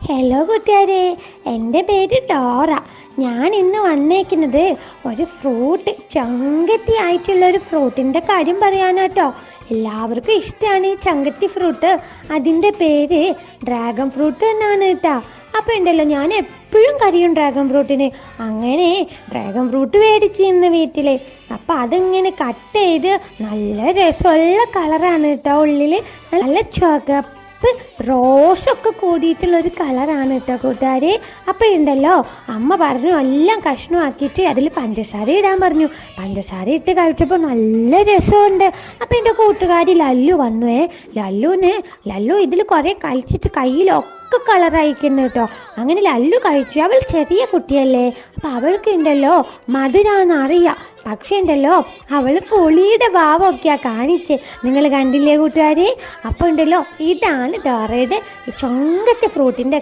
Hello കൂട്ടുകാരെ, എൻ്റെ പേര് ഡോറ. ഞാൻ ഇന്ന് വന്നേക്കുന്നത് ഒരു ചങ്കത്തി ആയിട്ടുള്ള ഒരു ഫ്രൂട്ടിൻ്റെ കാര്യം പറയാനാട്ടോ. എല്ലാവർക്കും ഇഷ്ടമാണ് ഈ ചങ്കത്തി ഫ്രൂട്ട്. അതിൻ്റെ പേര് ഡ്രാഗൺ ഫ്രൂട്ട് എന്നാണ് കേട്ടോ. അപ്പോൾ ഉണ്ടല്ലോ, ഞാൻ എപ്പോഴും കരയും ഡ്രാഗൺ ഫ്രൂട്ടിന്. അങ്ങനെ ഡ്രാഗൺ ഫ്രൂട്ട് മേടിച്ച് ഇന്ന് വീട്ടിൽ. അപ്പം അതിങ്ങനെ കട്ട് ചെയ്ത് നല്ല രസമുള്ള കളറാണ് കേട്ടോ. ഉള്ളിൽ നല്ല ചുവപ്പ് റോസൊക്കെ കൂടിയിട്ടുള്ളൊരു കളറാണ് കേട്ടോ കൂട്ടുകാരെ. അപ്പോൾ ഉണ്ടല്ലോ, അമ്മ പറഞ്ഞു എല്ലാം കഷ്ണമാക്കിയിട്ട് അതിൽ പഞ്ചസാര ഇടാൻ പറഞ്ഞു. പഞ്ചസാര ഇട്ട് കഴിച്ചപ്പോൾ നല്ല രസമുണ്ട്. അപ്പോൾ എൻ്റെ കൂട്ടുകാരി ലല്ലു വന്നുവേ. ലല്ലു ഇതിൽ കുറേ കഴിച്ചിട്ട് കയ്യിലൊക്കെ കളറായിക്കുന്നു കേട്ടോ. അങ്ങനെ ലല്ലു കഴിച്ചു. അവൾ ചെറിയ കുട്ടിയല്ലേ, അപ്പോൾ അവൾക്ക് ഉണ്ടല്ലോ മധുരാന്നറിയാം. പക്ഷേ ഉണ്ടല്ലോ, അവൾ പുളിയുടെ ഭാവമൊക്കെയാണ് കാണിച്ച്. നിങ്ങൾ കണ്ടില്ലേ കൂട്ടുകാരെ? അപ്പോൾ ഉണ്ടല്ലോ, ഇതാണ് ഡോറയുടെ ചങ്കത്തെ ഫ്രൂട്ടിൻ്റെ